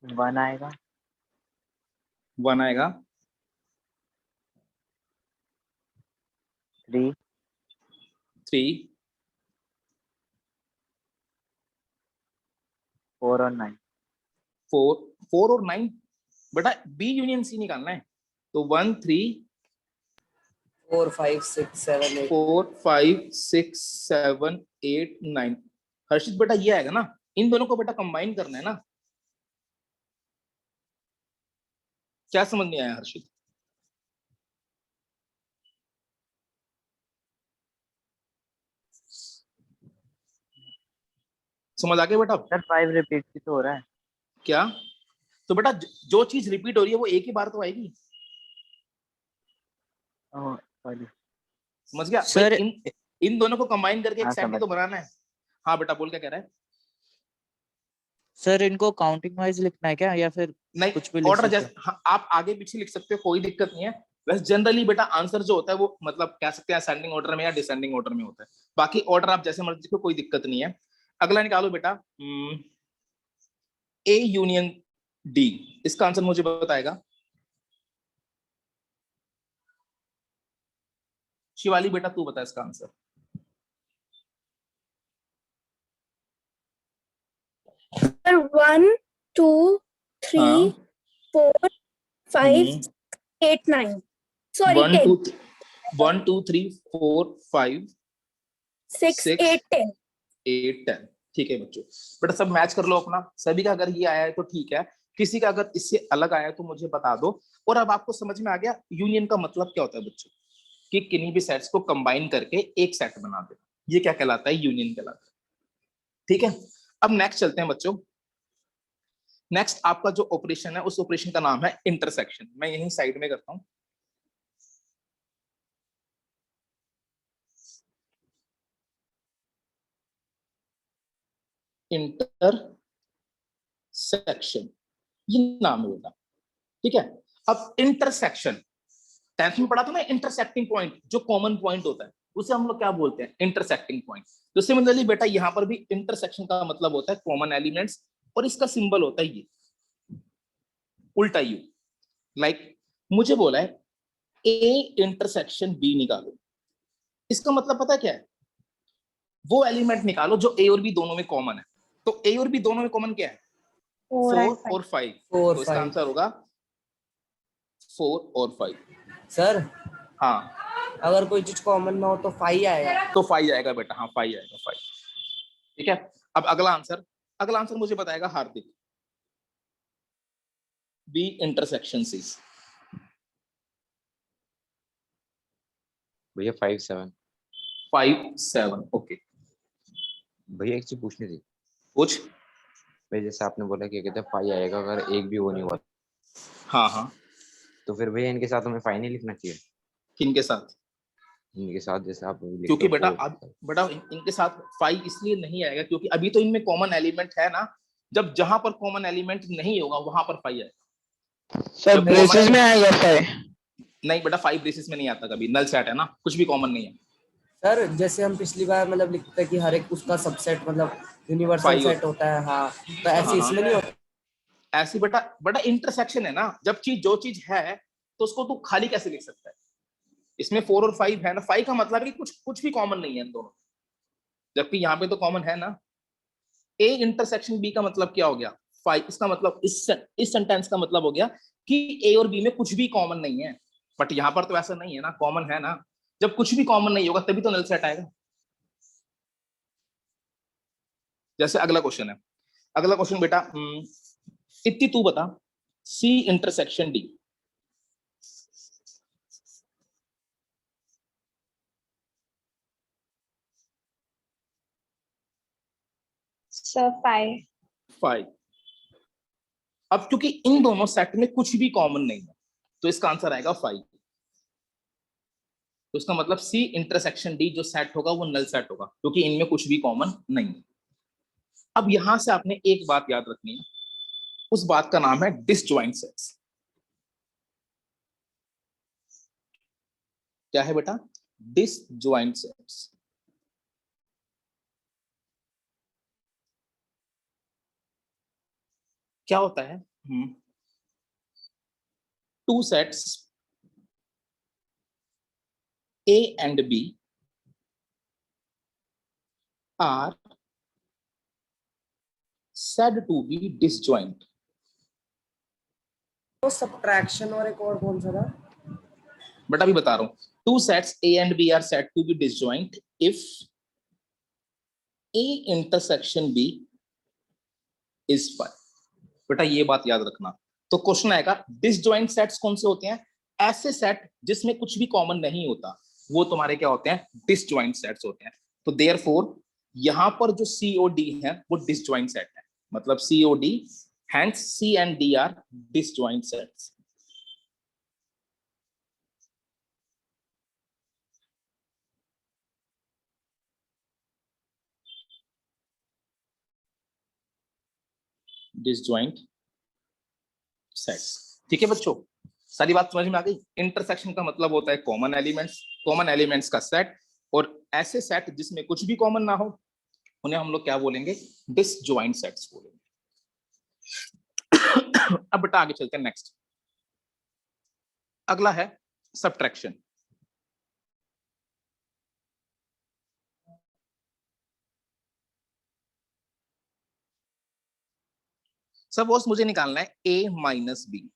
वन आएगा, 1 आएगा, 3 3 4 और 9। 4 और 9 बेटा बी यूनियन सी निकालना है। तो 1 3 4 5 6 7 8। 4 5 6 7 8 9। हर्षित बेटा ये आएगा ना, इन दोनों को बेटा कंबाइन करना है ना। क्या समझ नहीं आया हर्षित? समझ आ गया बेटा? सर 5 रिपीट भी तो हो रहा है। क्या? तो बेटा जो चीज रिपीट हो रही है वो एक ही बार तो आएगी। ओह सॉरी समझ गया सर। भाई, इन दोनों को कंबाइन करके एक हाँ, सेट ही समझ। तो बनाना है। हाँ बेटा बोल, क्या कह रहा है? सर इनको काउंटिंग वाइज लिखना है क्या, या फिर नहीं, कुछ भी लिख ऑर्डर सकते जैसे, हैं? हाँ, आप आगे पीछे लिख सकते हो, कोई दिक्कत नहीं है। वैसे जनरली बेटा आंसर जो होता है वो मतलब कह सकते हैं असेंडिंग ऑर्डर में या डिसेंडिंग ऑर्डर में होता है। बाकी ऑर्डर आप जैसे मर्जी लिखो, कोई दिक्कत नहीं है। अगला निकालो बेटा, ए यूनियन डी, इसका आंसर मुझे बताएगा शिवाली बेटा, तू बता इसका आंसर। Sir, 1 2 3 4 5 8 9. Sorry, 1 10 2 1 2 3 4 5 6 6 8 10. 8 10। ठीक है बच्चों, बेटा सब मैच कर लो अपना, सभी का अगर ये आया है तो ठीक है, किसी का अगर इससे अलग आया है तो मुझे बता दो। और अब आपको समझ में आ गया यूनियन का मतलब क्या होता है बच्चों? कि किन्हीं भी सेट्स को कंबाइन करके एक सेट बना देना, ये क्या कहलाता है? यूनियन कहलाता है। ठीक है, अब नेक्स्ट चलते हैं बच्चों। नेक्स्ट आपका जो ऑपरेशन है उस ऑपरेशन का नाम है इंटरसेक्शन। मैं यहीं साइड में करता हूं। इंटरसेक्शन, ये नाम है बेटा। ठीक है, अब इंटरसेक्शन 10th में पढ़ा था ना, इंटरसेक्टिंग पॉइंट, जो कॉमन पॉइंट होता है उसे हम लोग क्या बोलते हैं? Intersecting point. तो सिमिलरली बेटा यहाँ पर भी इंटरसेक्शन का मतलब होता है कॉमन एलिमेंट्स, और इसका सिंबल होता है ये उल्टा यू। लाइक मुझे बोला है ए इंटरसेक्शन बी निकालो, इसका मतलब पता है क्या है? वो एलिमेंट निकालो जो ए और बी दोनों में कॉमन है। तो ए और बी दोनों में कॉमन क्या है? 4 और 5। तो इसका आंसर होगा 4 और 5। सर हाँ, अगर कोई चीज कॉमन ना हो तो 5 आएगा। तो 5 आएगा बेटा। हाँ 5 आएगा, 5। ठीक है, अब अगला आंसर मुझे बताएगा हार्दिक। बी इंटरसेक्शन सी। भैया 5 7। 5 7, ओके। भैया एक चीज पूछनी थी। कुछ भाई जैसे आपने बोला क्या कहते हैं फाई आएगा अगर एक भी वो नहीं हुआ, हाँ हाँ, तो फिर भैया इनके साथ हमें फाई नहीं लिखना चाहिए? किनके साथ? इनके साथ जैसे आप लिखते क्योंकि हो बेटा 4 अब बेटा इनके साथ फाइव इसलिए नहीं आएगा क्योंकि अभी तो इनमें कॉमन एलिमेंट है ना, जब जहां पर कॉमन एलिमेंट नहीं होगा वहां पर फाइव आएगा। सर जब ब्रेसेस common- में आएगा 5? नहीं बेटा, फाइव बेसिस में नहीं आता कभी, नल सेट है ना, कुछ भी कॉमन नहीं है। सर जैसे हम पिछली बार मतलब लिखते हैं कि हर एक उसका सबसेट मतलब यूनिवर्सल Five सेट होता है, हाँ, तो ऐसे हाँ, इसमें नहीं होता। ऐसी बेटा बेटा इंटरसेक्शन है ना, जब चीज जो चीज है तो उसको तू खाली कैसे लिख सकता है? इसमें 4 और 5 है ना, 5 का मतलब है कि कुछ कुछ भी कॉमन नहीं है इन दोनों, जबकि यहाँ पे तो कॉमन है ना। ए इंटरसेक्शन बी का मतलब क्या हो गया? 5। इसका मतलब इस सेंटेंस का मतलब हो गया कि ए और बी में कुछ भी कॉमन नहीं है, बट यहाँ पर तो ऐसा नहीं है ना, कॉमन है ना। जब कुछ भी कॉमन नहीं होगा तभी तो नल सेट आएगा। जैसे अगला क्वेश्चन है, अगला क्वेश्चन बेटा, इतनी तू बता, सी इंटरसेक्शन डी। Sir, 5. 5। अब क्योंकि इन दोनों सेट में कुछ भी कॉमन नहीं है तो इसका आंसर आएगा 5। तो इसका मतलब सी इंटरसेक्शन डी जो सेट होगा वो नल सेट होगा क्योंकि इनमें कुछ भी कॉमन नहीं है। अब यहां से आपने एक बात याद रखनी है, उस बात का नाम है डिसजॉइंट सेट्स। क्या है बेटा? Disjoint sets. क्या होता है? Two sets A and B are said to be disjoint. तो सब्ट्रैक्शन और एक और कौन सा था? बट अभी बता रहा हूं, two sets A and B are said to be disjoint if A intersection B is 5। बेटा ये बात याद रखना। तो क्वेश्चन आएगा डिसजॉइंट सेट्स कौन से होते हैं? ऐसे सेट जिसमें कुछ भी कॉमन नहीं होता वो तुम्हारे क्या होते हैं? डिसजॉइंट सेट्स होते हैं। तो देयरफॉर यहां पर जो COD है वो डिसजॉइंट सेट है, मतलब COD, hence C and D are disjoint sets। Disjoint sets. ठीक है बच्चों, सारी बात समझ में आ गई? इंटरसेक्शन का मतलब होता है कॉमन एलिमेंट्स का सेट, और ऐसे सेट जिसमें कुछ भी कॉमन ना हो उन्हें हम लोग क्या बोलेंगे? डिसजॉइंट सेट्स बोलेंगे। अब बेटा आगे चलते हैं, नेक्स्ट अगला है सब्ट्रैक्शन। सपोज मुझे निकालना है A माइनस बी।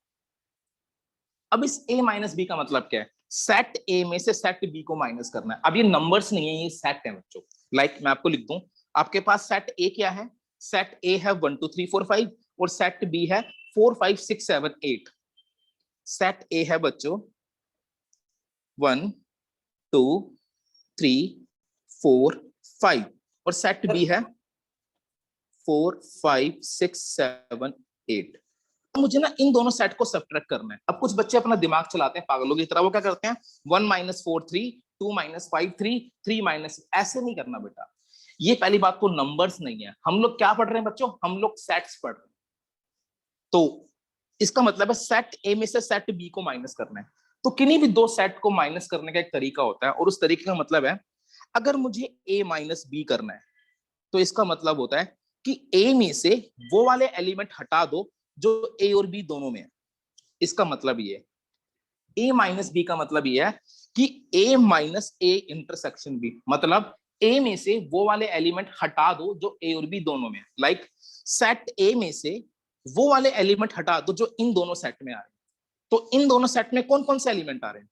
अब इस A माइनस बी का मतलब क्या है? सेट A में से सेट B को माइनस करना है। अब ये नंबर्स नहीं है, ये सेट है बच्चों। लाइक मैं आपको लिख दूं, आपके पास सेट A क्या है? सेट A है 1 2 3 4 5 और सेट B है 4 5 6 7 8। सेट A है बच्चों 1 2 3 4 5 और सेट B है 4 5 6 7 8। मुझे ना इन दोनों सेट को सब्ट्रैक्ट करना है। अब कुछ बच्चे अपना दिमाग चलाते हैं पागलों की तरह, वो क्या करते हैं 1 - 4 3 2 - 5 3 3 - ऐसे नहीं करना बेटा। ये पहली बात तो नंबर्स नहीं है, हम लोग क्या पढ़ रहे हैं बच्चों? हम लोग सेट्स पढ़ रहे हैं। तो इसका मतलब है सेट ए में से सेट बी को माइनस करना है। तो किन्हीं भी दो सेट को माइनस करने का एक तरीका होता है, और उस तरीके का मतलब है अगर मुझे ए माइनस बी करना है तो इसका मतलब होता है कि ए में से वो वाले एलिमेंट हटा दो जो ए और बी दोनों में है। इसका मतलब ये है, ए माइनस बी का मतलब ये है कि ए माइनस ए इंटरसेक्शन बी, मतलब ए में से वो वाले एलिमेंट हटा दो जो ए और बी दोनों में है। लाइक सेट ए में से वो वाले एलिमेंट हटा दो जो इन दोनों सेट में आ रहे हैं। तो इन दोनों सेट में कौन कौन से एलिमेंट आ रहे हैं?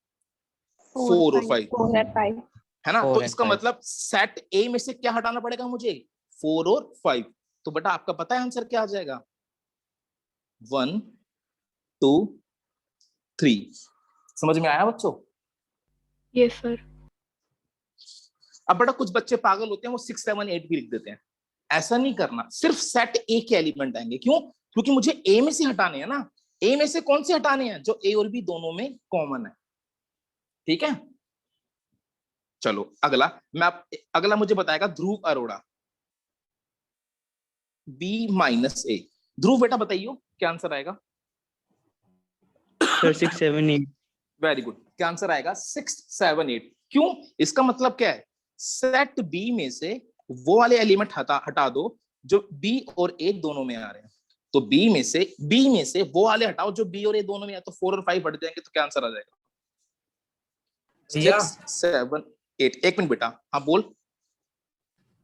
4 और 5 4 and 5. है ना। 4 तो and इसका 5. मतलब सेट ए में से क्या हटाना पड़ेगा मुझे? 4 और 5। तो बेटा आपका पता है आंसर क्या आ जाएगा? 1 2 3। समझ में आया बच्चों? Yes, sir. अब बेटा कुछ बच्चे पागल होते हैं, वो 6 7 8 भी लिख देते हैं। ऐसा नहीं करना, सिर्फ सेट ए के एलिमेंट आएंगे। क्यों? क्योंकि मुझे ए में से हटाने हैं ना। ए में से कौन से हटाने हैं? जो ए और बी दोनों में कॉमन है। ठीक है, चलो अगला अगला मुझे बताएगा ध्रुव अरोड़ा, बी माइनस ए। ध्रुव बेटा बताइए क्या आंसर आएगा? सर 6 7 8। वेरी गुड, क्या आंसर आएगा? 6 7 8। क्यों? इसका मतलब क्या है? सेट बी में से वो वाले एलिमेंट हटा दो जो बी और ए दोनों में आ रहे हैं। तो बी में से वो वाले हटाओ जो बी और ए दोनों में है, तो 4 और 5 हट जाएंगे, तो क्या आंसर आ जाएगा? 6 7 8। एक मिनट बेटा, हाँ बोल।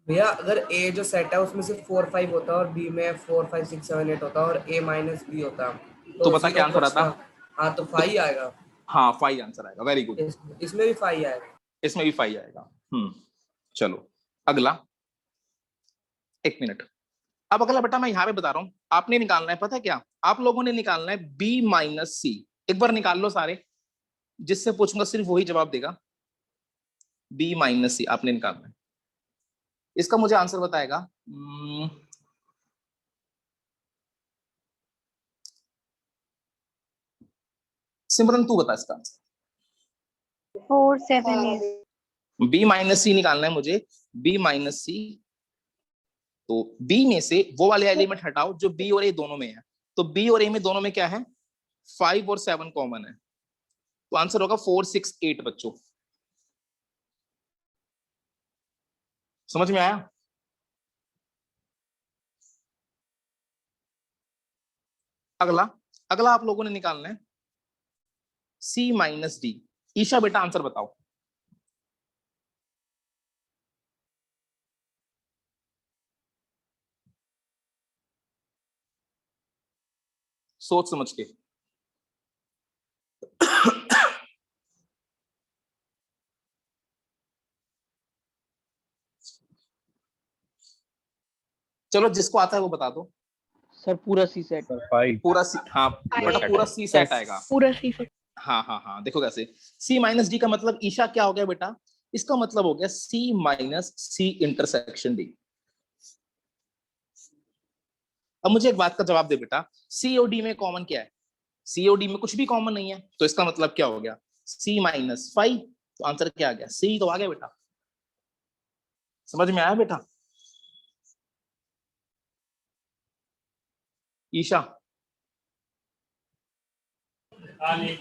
भैया अगर ए जो सेट है उसमें सिर्फ 4 5 होता है और बी में 4 5 6 7 8 होता है और ए माइनस बी होता है, तो बता 0 क्या आंसर आता? हाँ तो 5 आएगा। हाँ 5 आंसर आएगा। वेरी गुड, इसमें भी 5 आएगा। इसमें भी 5 आएगा। चलो अगला, एक मिनट। अब अगला बेटा मैं यहाँ पे बता रहा हूँ, आपने निकालना है, पता है क्या? आप लोगों ने निकालना है बी माइनस सी। एक बार निकाल लो सारे, जिससे पूछूंगा सिर्फ वही जवाब देगा। बी माइनस सी आपने निकालना है। इसका मुझे आंसर बताएगा सिमरन, तू बता इसका आंसर। 4 7 8। बी माइनस सी निकालना है मुझे, बी माइनस सी। तो बी में से वो वाले एलिमेंट हटाओ जो बी और ए दोनों में है। तो बी और ए में दोनों में क्या है? 5 और 7 कॉमन है, तो आंसर होगा 4 6 8 बच्चों। समझ में आया? अगला आप लोगों ने निकालना है सी माइनस डी। ईशा बेटा आंसर बताओ। सोच समझ के। चलो जिसको आता है वो बता दो। सर पूरा सी सेट। 5 पूरा सी, हाँ बेटा पूरा सी सेट आएगा। पूरा सी सेट। हाँ देखो कैसे। सी माइनस डी का मतलब ईशा क्या हो गया बेटा? इसका मतलब हो गया सी माइनस सी इंटरसेक्शन डी। अब मुझे एक बात का जवाब दे बेटा, सी और डी में कॉमन क्या है? सी और डी में कुछ भी कॉमन नहीं है, तो इसका मतलब क्या हो गया? सी माइनस 5। तो आंसर क्या आ गया? सी तो आ गया बेटा। समझ में आया बेटा? ईशा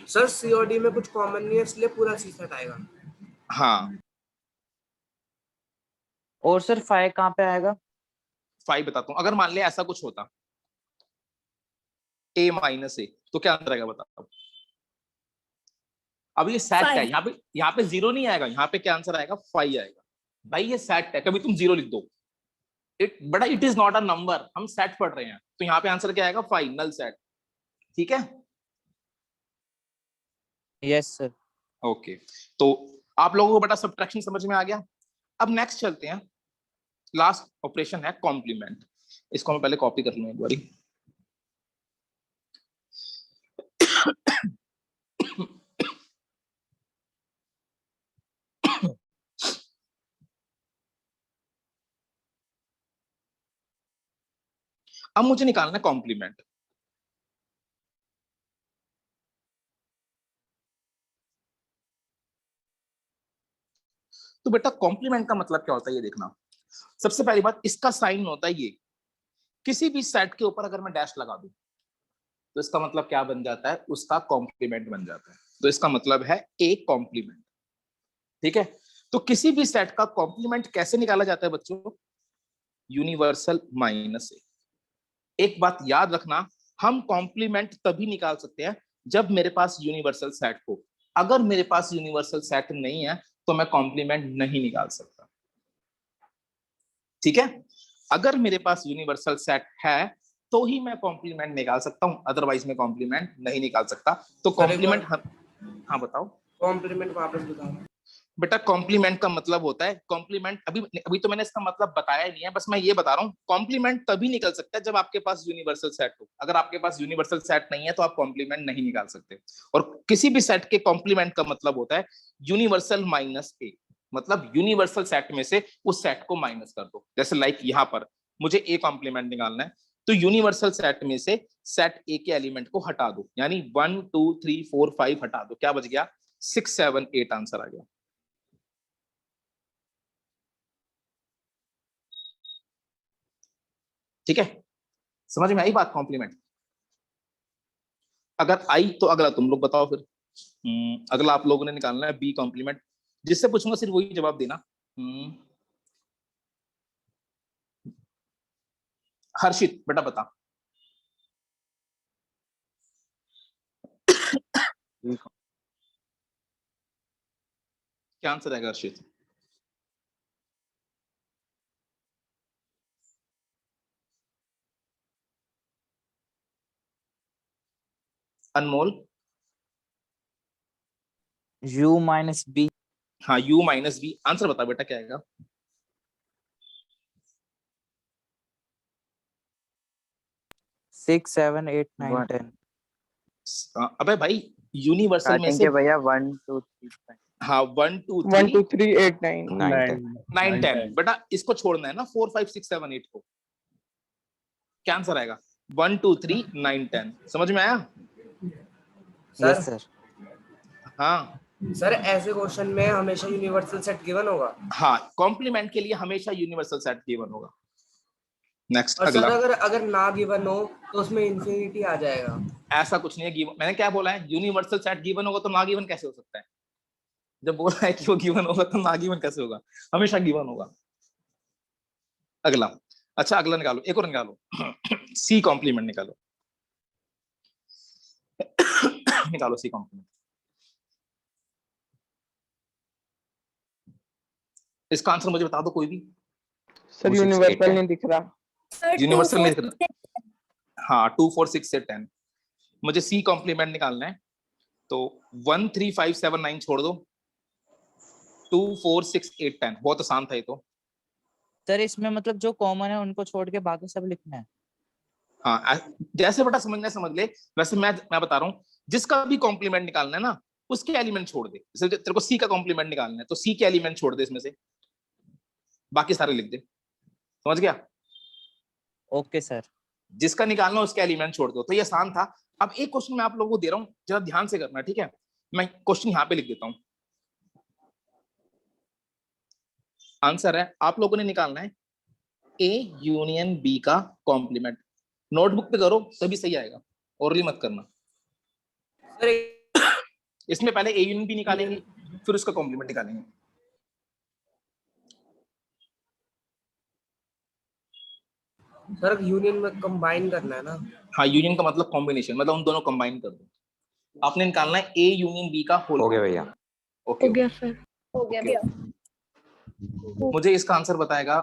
सर सीओडी में कुछ कॉमन नहीं है इसलिए पूरा सी सेट आएगा। हाँ, और सर 5 कहाँ पे आएगा? 5 बताता हूं। अगर मान लिया ऐसा कुछ होता a माइनस ए, तो क्या आंसर आएगा बताओ? अब ये सेट है, यहाँ पे 0 नहीं आएगा, यहाँ पे क्या आंसर आएगा? 5 आएगा। भाई ये सेट है, कभी तुम 0 लिख दो। It is not a number, हम सेट पढ़ रहे हैं, तो यहाँ पे आंसर क्या आएगा? 5, नल सेट। ठीक है, यस सर। ओके। तो आप लोगों को बेटा सब्ट्रैक्शन समझ में आ गया। अब नेक्स्ट चलते हैं, लास्ट ऑपरेशन है कॉम्प्लीमेंट। इसको मैं पहले कॉपी कर लूं एक बारी। अब मुझे निकालना है कॉम्प्लीमेंट। तो बेटा कॉम्प्लीमेंट का मतलब क्या होता है ये देखना। सबसे पहली बात, इसका साइन होता है ये, किसी भी सेट के ऊपर अगर मैं डैश लगा दूं तो इसका मतलब क्या बन जाता है? उसका कॉम्प्लीमेंट बन जाता है। तो इसका मतलब है ए कॉम्प्लीमेंट। ठीक है, तो किसी भी सेट का कॉम्प्लीमेंट कैसे निकाला जाता है बच्चों? यूनिवर्सल माइनस ए। एक बात याद रखना, हम कॉम्प्लीमेंट तभी निकाल सकते हैं जब मेरे पास यूनिवर्सल सेट हो। अगर मेरे पास यूनिवर्सल सेट नहीं है तो मैं कॉम्प्लीमेंट नहीं निकाल सकता। ठीक है, अगर मेरे पास यूनिवर्सल सेट है तो ही मैं कॉम्प्लीमेंट निकाल सकता हूं, अदरवाइज मैं कॉम्प्लीमेंट नहीं निकाल सकता। तो कॉम्प्लीमेंट, हाँ बताओ। कॉम्प्लीमेंट वापस बताओ बेटा कॉम्प्लीमेंट का मतलब होता है, कॉम्प्लीमेंट अभी तो मैंने इसका मतलब बताया नहीं है, बस मैं ये बता रहा हूँ कॉम्प्लीमेंट तभी निकल सकता है जब आपके पास यूनिवर्सल सेट हो। अगर आपके पास यूनिवर्सल सेट नहीं है तो आप कॉम्प्लीमेंट नहीं निकाल सकते। और किसी भी सेट के कॉम्प्लीमेंट का मतलब होता है यूनिवर्सल माइनस ए, मतलब यूनिवर्सल सेट में से उस सेट को माइनस कर दो। जैसे लाइक यहाँ पर मुझे ए कॉम्प्लीमेंट निकालना है, तो यूनिवर्सल सेट में से सेट ए के एलिमेंट को हटा दो, यानी 1 2 3 4 5 हटा दो, क्या बच गया 6 7 8 आंसर आ गया। ठीक है, समझ में आई बात कॉम्प्लीमेंट? अगर आई तो अगला तुम लोग बताओ फिर। अगला आप लोगों ने निकालना है बी कॉम्प्लीमेंट, जिससे पूछूंगा सिर्फ वही जवाब देना। हर्षित बेटा बता। क्या आंसर आएगा हर्षित? अनमोल? U minus B. हाँ u माइनस बी, आंसर बता बेटा क्या आएगा? Six, seven, eight, nine, One. 10. अबे भाई यूनिवर्सल में स्टार्टिंग से के भैया 1 2 3 हाँ 1 2 1 2 3 3 8 9 9 9 10 बेटा इसको छोड़ना है ना 4 5 6 7 8 को। क्या आंसर आएगा? 1 2 3 9 10। समझ में आया? Yes, sir. हाँ सर ऐसे क्वेश्चन में हमेशा यूनिवर्सल सेट गिवन होगा। हाँ, कॉम्प्लीमेंट के लिए हमेशा यूनिवर्सल सेट गिवन होगा। नेक्स्ट और सर अगला। अगर ना गिवन हो तो उसमें इंफिनिटी आ जाएगा। ऐसा कुछ नहीं है गिवन, मैंने क्या बोला है? यूनिवर्सल सेट गिवन होगा तो ना गिवन कैसे हो सकता है? जब बोल रहा है कि वो गिवन होगा तो ना गिवन कैसे होगा? हमेशा गिवन होगा। अगला, अच्छा अगला निकालो, एक और निकालो। सी कॉम्प्लीमेंट निकालो। निकालो सी कॉम्प्लीमेंट। इसका आंसर मुझे बता दो कोई भी। सर 2 6 8 यूनिवर्सल 10 नहीं दिख रहा। Sir, यूनिवर्सल 2 नहीं 4 दिख रहा। हाँ 2 4 6 से 10। मुझे सी कॉम्प्लीमेंट निकालना है, तो 1 3 5 7 9 छोड़ दो, 2 4 6 8 10। बहुत आसान था ये तो। सर इसमें मतलब जो कॉमन है उनको छोड़ के बाकी सब लिखना है। हाँ जैसे बेटा समझना है समझ ले। वैसे मैं बता रहा हूँ, जिसका भी कॉम्प्लीमेंट निकालना है ना उसके एलिमेंट छोड़ दे। जैसे तेरे को सी का कॉम्प्लीमेंट निकालना है तो सी के एलिमेंट छोड़ दे इसमें से, बाकी सारे लिख दे। समझ गया? Okay sir. जिसका निकालना उसके एलिमेंट छोड़ दो। तो ये आसान था। अब एक क्वेश्चन मैं आप लोगों को दे रहा हूँ, जरा ध्यान से करना, ठीक है? मैं क्वेश्चन यहाँ पे लिख देता हूँ। आंसर है, आप लोगों ने निकालना है ए यूनियन बी का कॉम्प्लीमेंट। नोटबुक पे करो तभी सही आएगा, और मत करना। सर इसमें पहले ए यूनियन बी निकालेंगे, फिर उसका कॉम्प्लीमेंट निकालेंगे। सर यूनियन में कंबाइन करना है ना। हाँ यूनियन का मतलब कॉम्बिनेशन, मतलब उन दोनों कंबाइन कर दो। आपने निकालना है ए यूनियन बी का होल। हो गया भैया। ओके हो गया सर। हो गया भैया। मुझे इसका आंसर बताएगा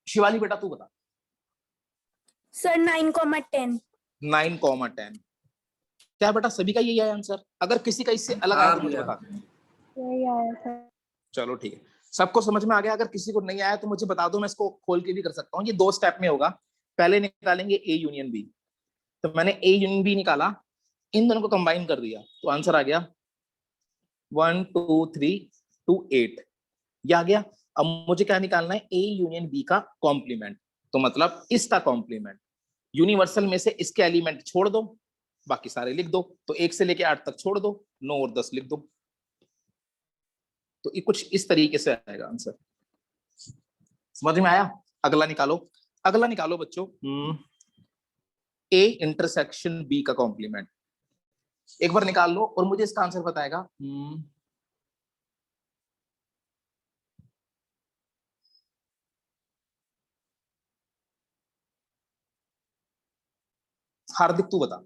शिवाली बेटा, तू बता। Sir, 9,10. 9,10। क्या बेटा सभी का यही है आंसर? अगर किसी का इससे अलग आया तो मुझे बता दो। यही आया था। चलो ठीक है, सबको समझ में आ गया? अगर किसी को नहीं आया तो मुझे बता दो, मैं इसको खोल के भी कर सकता हूँ। ये 2 स्टेप में होगा। पहले निकालेंगे ए यूनियन बी, तो मैंने ए यूनियन बी निकाला, इन दोनों को कंबाइन कर दिया तो आंसर आ गया 1 2 3 2 8। ये आ गया। अब मुझे क्या निकालना है? ए यूनियन बी का कॉम्प्लीमेंट, तो मतलब इसका कॉम्प्लीमेंट। यूनिवर्सल में से इसके एलिमेंट छोड़ दो, बाकी सारे लिख दो। तो 1 से लेके 8 तक छोड़ दो, 9 और 10 लिख दो। तो ये कुछ इस तरीके से आएगा आंसर। समझ में आया? अगला निकालो, अगला निकालो बच्चों। ए इंटरसेक्शन बी का कॉम्प्लीमेंट एक बार निकाल लो और मुझे इसका आंसर बताएगा। हार्दिक तू बता।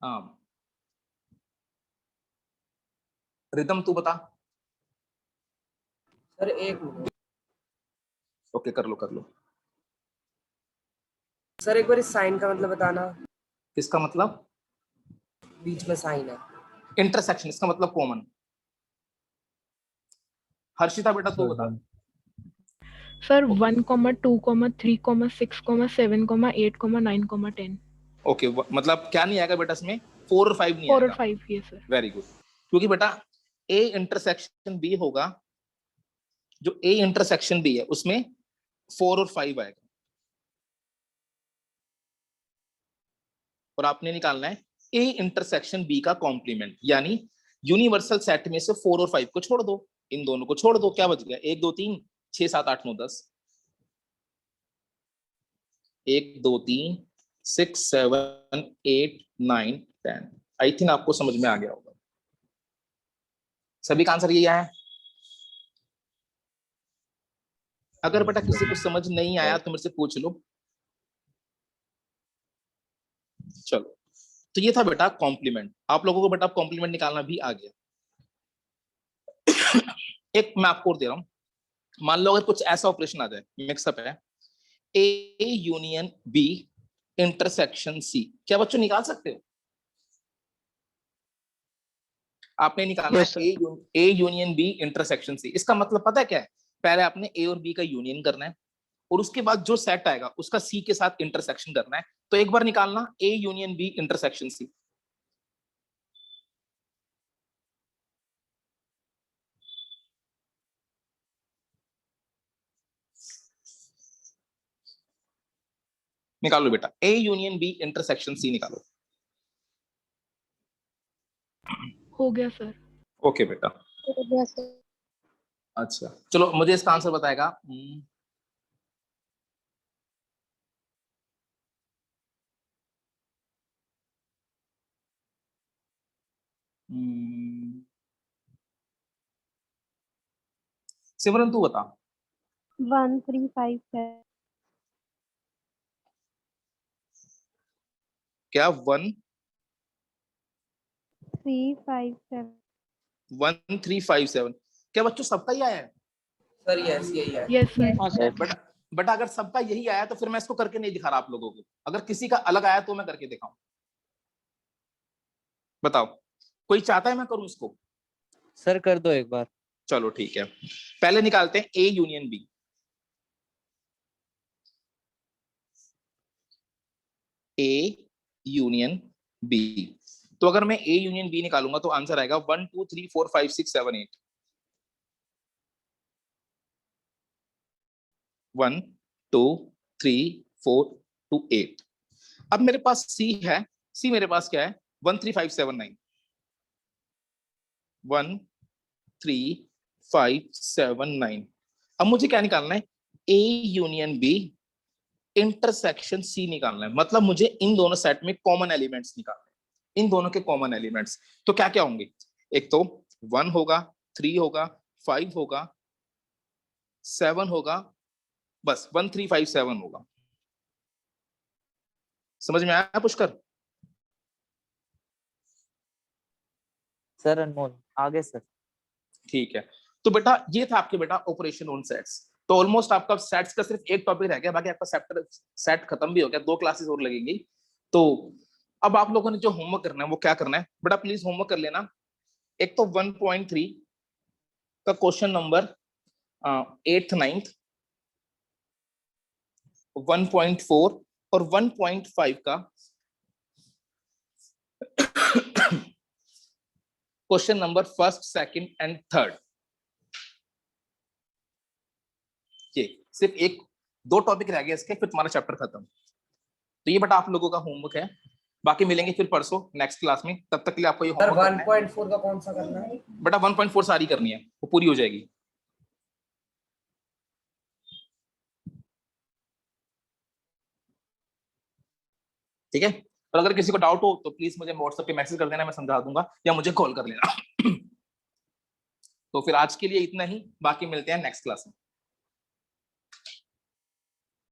हाँ रिदम तू बता। सर एक मिनट। ओके कर लो कर लो। सर एक बार इस साइन का मतलब बताना, इसका मतलब बीच में साइन है। इंटरसेक्शन, इसका मतलब कॉमन। हर्षिता बेटा तू बता। सर 1,2,3,6,7,8,9,10 ओके मतलब क्या नहीं आएगा बेटा इसमें, 4 और 5 नहीं 4 और आएगा। 5 ये सर। वेरी गुड, क्योंकि बेटा ए इंटरसेक्शन बी होगा, जो ए इंटरसेक्शन बी है उसमें 4 और 5 आएगा, और आपने निकालना है ए इंटरसेक्शन बी का कॉम्प्लीमेंट, यानी यूनिवर्सल सेट में से 4 और 5 को छोड़ दो, इन दोनों को छोड़ दो, क्या बच गया 1 2 3 6 7 8 9 10, 1 2 3 6 7 8 9 10। आई थिंक आपको समझ में आ गया होगा। सभी का आंसर यही आया। अगर बेटा किसी को समझ नहीं आया तो मेरे से पूछ लो। चलो, तो ये था बेटा कॉम्प्लीमेंट। आप लोगों को बेटा कॉम्प्लीमेंट निकालना भी आ गया। एक मैं आपको और दे रहा हूं, मान लो अगर कुछ ऐसा ऑपरेशन आ जाए, मिक्सअप है A union B intersection C, क्या बच्चों निकाल सकते हो? आपने निकालना Yes, है A union B intersection C. इसका मतलब पता है क्या है? पहले आपने ए और बी का यूनियन करना है, और उसके बाद जो सेट आएगा उसका सी के साथ इंटरसेक्शन करना है। तो एक बार निकालना A union B intersection C. निकालो बेटा, A union B intersection C निकालो। हो गया सर। ओके बेटा, अच्छा चलो मुझे इसका आंसर बताएगा। सिमरन तू बता। 1357 क्या 1 357 1357? क्या बच्चों सबका ही आया है? सर यस यही है। Yes sir. हाँ सर। बट अगर सबका यही आया तो फिर मैं इसको करके नहीं दिखा रहा आप लोगों को। अगर किसी का अलग आया तो मैं करके दिखाऊं, बताओ कोई चाहता है मैं करूं इसको? सर कर दो एक बार। चलो ठीक है, पहले निकालते हैं A union B. A union B, तो अगर मैं ए यूनियन बी निकालूंगा तो आंसर आएगा 1 2 3 4 5 6 7 8। 1 2 3 4 2 8। अब मेरे पास सी है, सी मेरे पास क्या है 1 3 5 7 9। 1 3 5 7 9। अब मुझे क्या निकालना है? A union B intersection C निकालना है। मतलब मुझे इन दोनों सेट में कॉमन एलिमेंट्स निकालने हैं, इन दोनों के कॉमन एलिमेंट्स। तो क्या क्या होंगे? एक तो 1 होगा, 3 होगा, 5 होगा, 7 होगा, बस 1 3 5 7 होगा। समझ में आया पुष्कर? सर अनमोल आगे सर। ठीक है, तो बेटा ये था आपके बेटा ऑपरेशन ऑन सेट्स। तो ऑलमोस्ट आपका सेट्स का सिर्फ एक टॉपिक रह गया, बाकी आपका चैप्टर सेट खत्म भी हो गया। 2 क्लासेस और लगेंगी। तो अब आप लोगों ने जो होमवर्क करना है वो क्या करना है बेटा, प्लीज होमवर्क कर लेना। एक तो 1.3 का क्वेश्चन नंबर 8th 9th, 1.4 और 1.5 का question number 1st 2nd and 3rd। ये सिर्फ 1-2 टॉपिक रह गए इसके, फिर तुम्हारा चैप्टर खत्म। तो ये बेटा आप लोगों का होमवर्क है। बाकी मिलेंगे फिर परसों नेक्स्ट क्लास में। तब तक के लिए आपको ये सर होमवर्क करना है 1.4 का कौन सा करना है? बेटा। 1.4 सारी करनी है, वो पूरी हो जाएगी। ठीक है, और अगर किसी को डाउट हो तो प्लीज मुझे व्हाट्सएप पे मैसेज कर देना, मैं समझा दूंगा, या मुझे कॉल कर लेना। तो फिर आज के लिए इतना ही, बाकी मिलते हैं नेक्स्ट क्लास में।